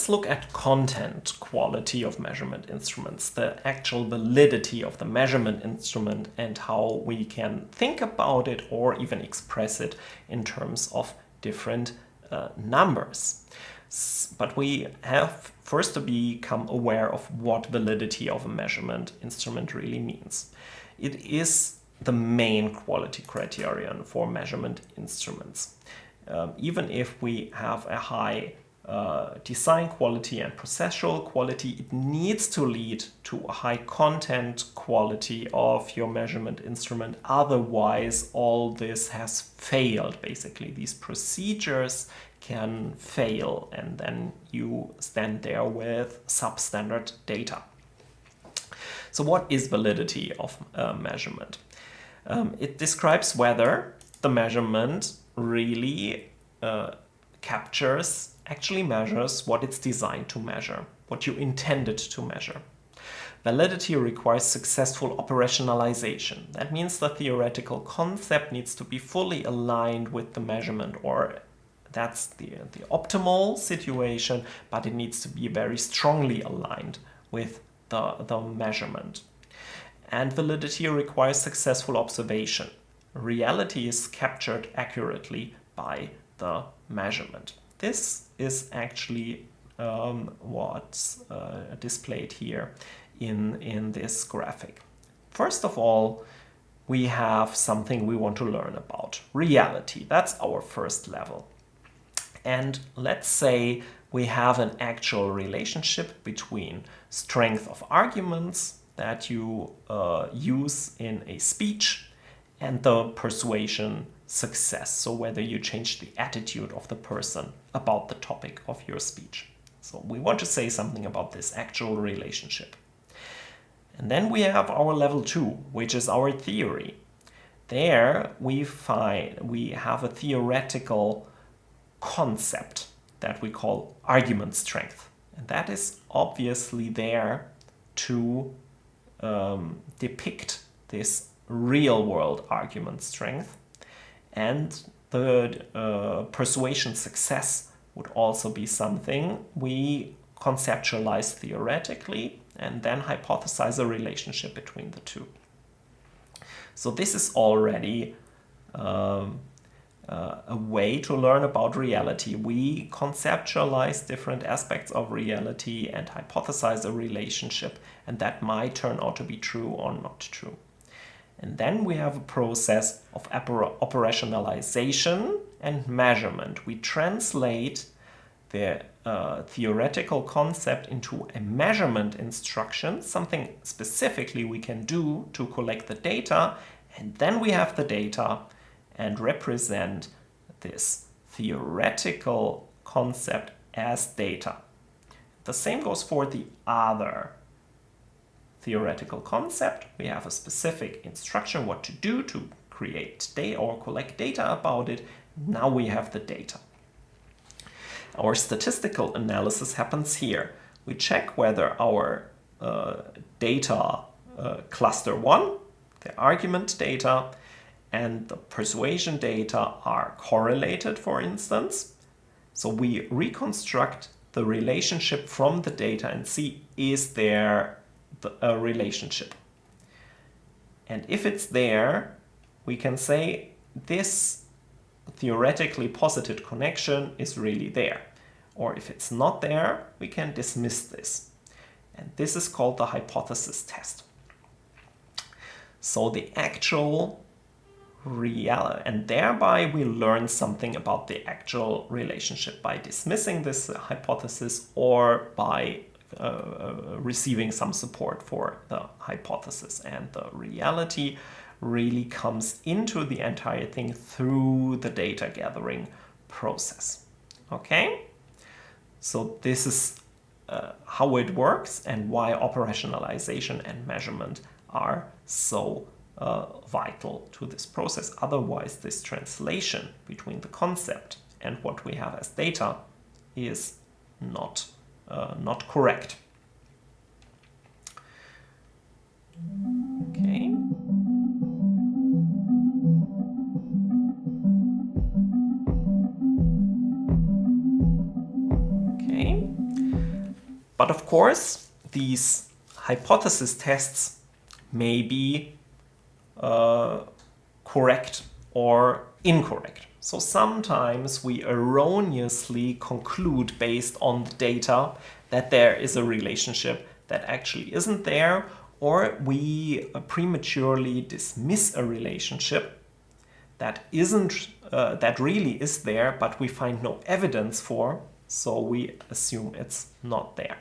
let's look at content quality of measurement instruments, the actual validity of the measurement instrument and how we can think about it or even express it in terms of different numbers. But we have first to become aware of what validity of a measurement instrument really means. It is the main quality criterion for measurement instruments. Even if we have a high design quality and processual quality, it needs to lead to a high content quality of your measurement instrument. Otherwise, all this has failed. Basically, these procedures can fail, and then you stand there with substandard data. So what is validity of measurement? It describes whether the measurement really actually measures what it's designed to measure, what you intended to measure. Validity requires successful operationalization. That means the theoretical concept needs to be fully aligned with the measurement, or that's the optimal situation, but it needs to be very strongly aligned with the measurement. And validity requires successful observation. Reality is captured accurately by the measurement. This is actually what's displayed here in this graphic. First of all, we have something we want to learn about. Reality, that's our first level. And let's say we have an actual relationship between strength of arguments that you use in a speech and the persuasion success. So whether you change the attitude of the person about the topic of your speech. So we want to say something about this actual relationship. And then we have our level 2, which is our theory. There we have a theoretical concept that we call argument strength. And that is obviously there to depict this real-world argument strength. And the persuasion success would also be something we conceptualize theoretically and then hypothesize a relationship between the two. So this is already a way to learn about reality. We conceptualize different aspects of reality and hypothesize a relationship, and that might turn out to be true or not true. And then we have a process of operationalization and measurement. We translate the theoretical concept into a measurement instruction, something specifically we can do to collect the data, and then we have the data and represent this theoretical concept as data. The same goes for the other theoretical concept. We have a specific instruction what to do to create data or collect data about it. Now we have the data. Our statistical analysis happens here. We check whether our data cluster 1, the argument data, and the persuasion data are correlated, for instance. So we reconstruct the relationship from the data and see, is there a relationship? And if it's there, we can say this theoretically posited connection is really there. Or if it's not there, we can dismiss this. And this is called the hypothesis test. So the actual reality, and thereby we learn something about the actual relationship by dismissing this hypothesis or by receiving some support for the hypothesis. And the reality really comes into the entire thing through the data gathering process. Okay? So this is how it works and why operationalization and measurement are so vital to this process. Otherwise, this translation between the concept and what we have as data is not correct. Okay. Okay. But of course, these hypothesis tests may be correct or incorrect. So sometimes we erroneously conclude based on the data that there is a relationship that actually isn't there, or we prematurely dismiss a relationship that isn't that really is there, but we find no evidence for, so we assume it's not there.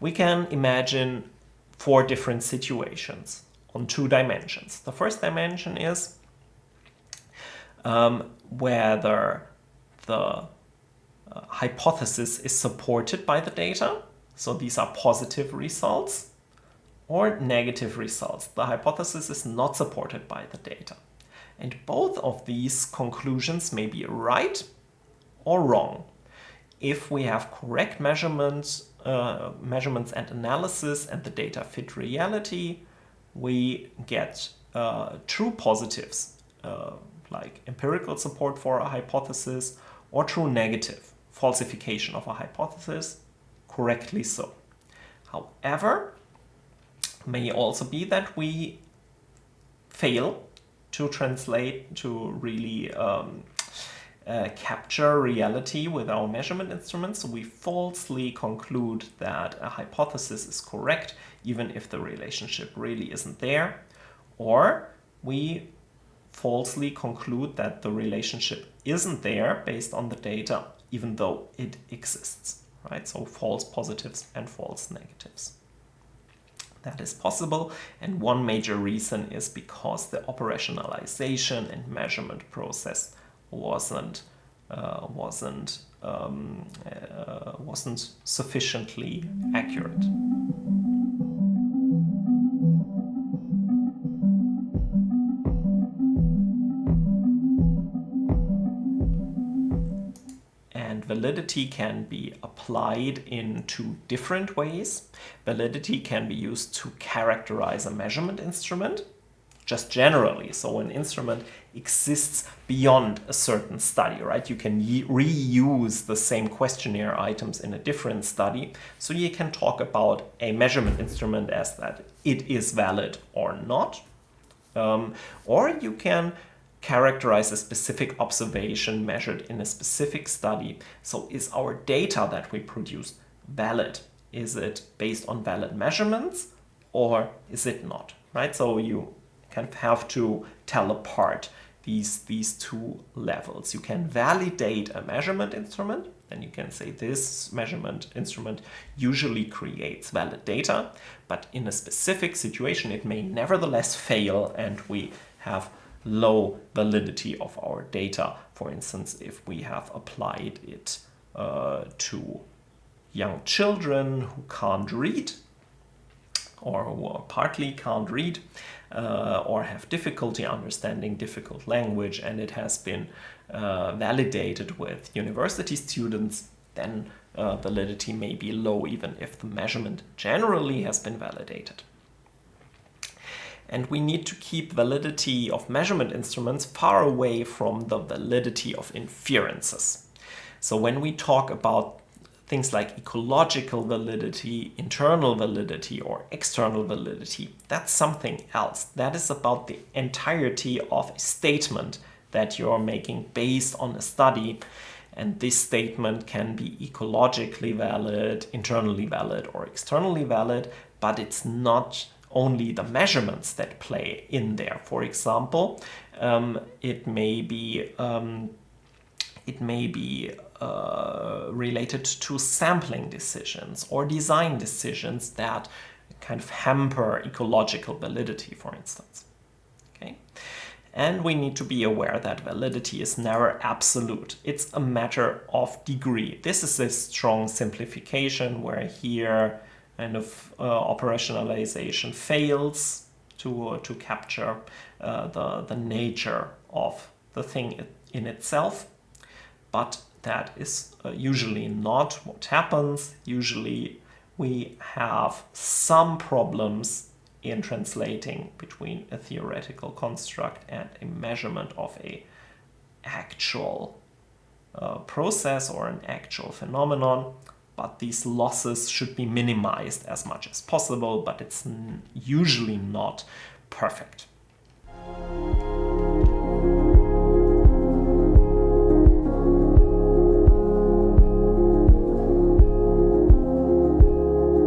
We can imagine 4 different situations on 2 dimensions. The first dimension is whether the hypothesis is supported by the data. So these are positive results or negative results. The hypothesis is not supported by the data. And both of these conclusions may be right or wrong. If we have correct measurements and analysis and the data fit reality, we get true positives, like empirical support for a hypothesis, or true negative, falsification of a hypothesis, correctly so. However, may also be that we fail to translate, to really capture reality with our measurement instruments. So we falsely conclude that a hypothesis is correct, even if the relationship really isn't there. Or we falsely conclude that the relationship isn't there based on the data, even though it exists, right? So false positives and false negatives. That is possible, and one major reason is because the operationalization and measurement process wasn't sufficiently accurate. And validity can be applied in 2 different ways. Validity can be used to characterize a measurement instrument, just generally. So an instrument exists beyond a certain study, right? You can reuse the same questionnaire items in a different study. So you can talk about a measurement instrument as that it is valid or not. Or you can characterize a specific observation measured in a specific study. So is our data that we produce valid? Is it based on valid measurements or is it not, right? So you kind of have to tell apart these 2 levels. You can validate a measurement instrument, and you can say this measurement instrument usually creates valid data, but in a specific situation it may nevertheless fail and we have low validity of our data. For instance, if we have applied it to young children who can't read, or who partly can't read, or have difficulty understanding difficult language, and it has been validated with university students, then validity may be low even if the measurement generally has been validated. And we need to keep validity of measurement instruments far away from the validity of inferences. So when we talk about things like ecological validity, internal validity, or external validity, that's something else. That is about the entirety of a statement that you're making based on a study. And this statement can be ecologically valid, internally valid, or externally valid, but it's not only the measurements that play in there. For example, it may be related to sampling decisions or design decisions that kind of hamper ecological validity, for instance. Okay? And we need to be aware that validity is never absolute. It's a matter of degree. This is a strong simplification where here kind of operationalization fails to capture the nature of the thing in itself. But that is usually not what happens. Usually we have some problems in translating between a theoretical construct and a measurement of an actual process or an actual phenomenon. but these losses should be minimized as much as possible, but it's usually not perfect.